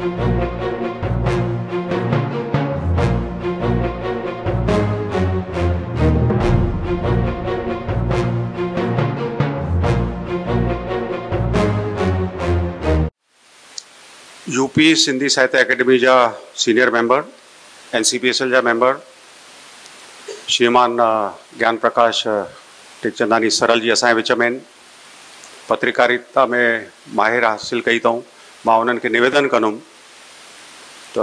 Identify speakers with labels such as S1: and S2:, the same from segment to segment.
S1: UP Sindhi साहित्य academy जा senior member, NCPSL जा मेंबर श्रीमान ज्ञान प्रकाश टेकचंदानी सरल जी असांजे विच में पत्रकारिता में माहिर हासिल कई अथऊं। मां उन्हनि खे निवेदन कंदुमि त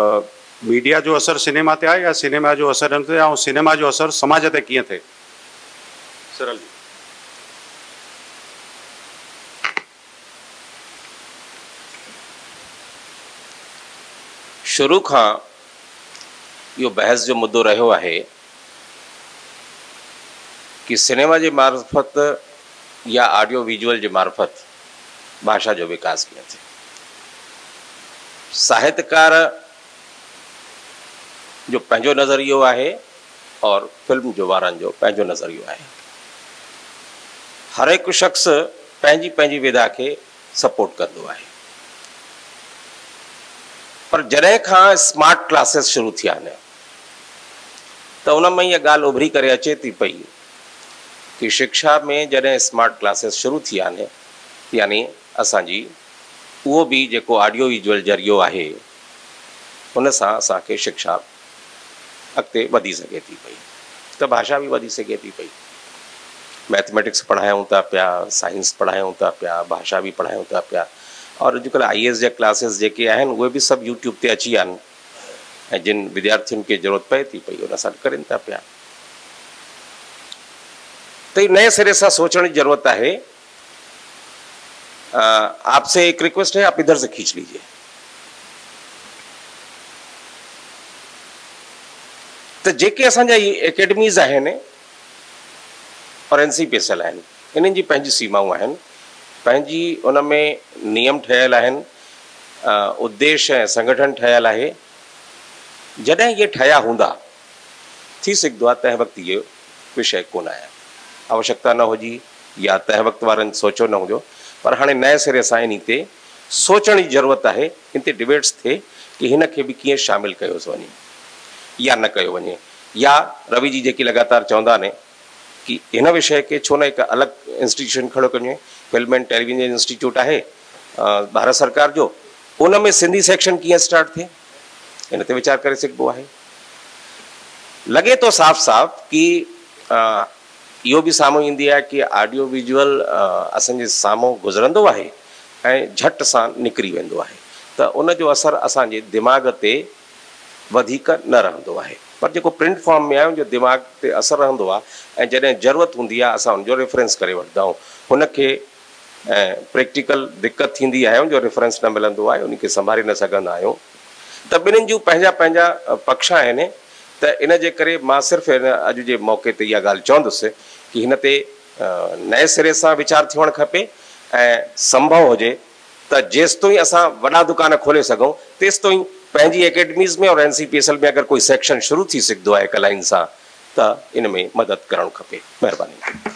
S1: मीडिया जो असर सिनेमा ते आहे या सिनेमा जो असर हिन ते ऐं सिनेमा जो असर समाज ते कीअं थिए। सरल जी।
S2: शुरू खां इहो बहस जो मुद्दो रहियो आहे कि सिनेमा जे मार्फत या ऑडियो विजुअल जे मार्फत भाषा जो विकास कीअं थिए। साहित्यकार जो पंहिंजो नज़रियो आहे और फिल्म जो वारनि जो पंहिंजो नज़रियो आहे। हर हिकु शख़्स पंहिंजी पंहिंजी विधा खे सपोर्ट कंदो आहे। पर जॾहिं खां स्मार्ट क्लासेस शुरू थिया आहिनि त उन में इहा ॻाल्हि उभरी करे अचे थी पई कि शिक्षा में जॾहिं स्मार्ट क्लासेस शुरू थिया आहिनि यानी असांजी उहो बि जेको ऑडियो विजुअल ज़रियो आहे उन सां असांखे शिक्षा अॻिते वधी सघे थी पई त भाषा बि वधी सघे थी पई। मैथमेटिक्स पढ़ायूं था पिया, साइंस पढ़ायूं था पिया, भाषा बि पढ़ायूं था पिया और अॼुकल्ह IAS जा क्लासेस जेके आहिनि उहे बि सभु यूट्यूब ते अची विया आहिनि ऐं जिन विद्यार्थियुनि खे ज़रूरत पए थी पई उन सां करनि था पिया। तो नए सिरे से सोचने की जरूरत है। आपसे एक रिक्वेस्ट है, आप इधर से खींच लीजिए। तो जेके असांजा एकेडमीज़ आहिनि और NCPSL आहिनि इन्हनि जी पंहिंजी सीमाऊं आहिनि, पंहिंजी उन में नियम ठहियल आहिनि, उद्देश्य ऐं संगठन ठहियल आहे। जॾहिं ये ठहिया हूंदा थी सघंदो आहे तंहिं वक़्तु इहो विषय कोन आहे, आवश्यकता न हुजी या तंहिं वक़्तु वारनि सोचो न हुजो, पर हाणे नए सिरे सां इन ते सोचण जी ज़रूरत आहे। इन ते डिबेट्स थिए कि हिन खे बि कीअं शामिल कयो वञे या न कयो वञे, या रवि जी जेकी लगातार चवंदा आहिनि कि हिन विषय के छो न हिकु अलॻि इंस्टीट्यूशन खड़ो कजे। फिल्म एंड टेलीविजन इंस्टीट्यूट आहे भारत सरकार जो, उन में सिंधी सेक्शन कीअं स्टार्ट थिए इन ते वीचार करे सघिबो आहे। लगे तो साफ़ साफ़ कि इहो बि साम्हूं ईंदी आहे कि ऑडियो विजुअल असांजे साम्हूं गुज़रंदो आहे ऐं झटि सां निकिरी वेंदो आहे, त उन जो असर असांजे दिमाग़ ते वधीक न रहंदो आहे। पर जेको प्रिंट फॉर्म में आहे उनजो दिमाग़ ते असर रहंदो आहे ऐं जॾहिं ज़रूरत हूंदी आहे असां उनजो रेफरेंस करे वठंदा आहियूं। हुनखे प्रैक्टिकल दिक़त थींदी आहे, उनजो रेफरेंस न मिलंदो आहे, उनखे संभाले न सघंदा आहियूं। त ॿिन्हिनि जूं पंहिंजा पंहिंजा पक्ष आहिनि। त इन जे करे मां सिर्फ़ु अॼु जे मौक़े ते इहा ॻाल्हि चवंदुसि कि हिन ते नए सिरे सां वीचार थियणु खपे ऐं संभव हुजे त जेसिताईं असां वॾा दुकान खोले सघूं तेसिताईं पंहिंजी एकेडमीज़ में और NCPSL में अगरि कोई सेक्शन शुरू थी सघंदो आहे हिकु लाइन सां त इन में मदद करणु खपे। महिरबानी।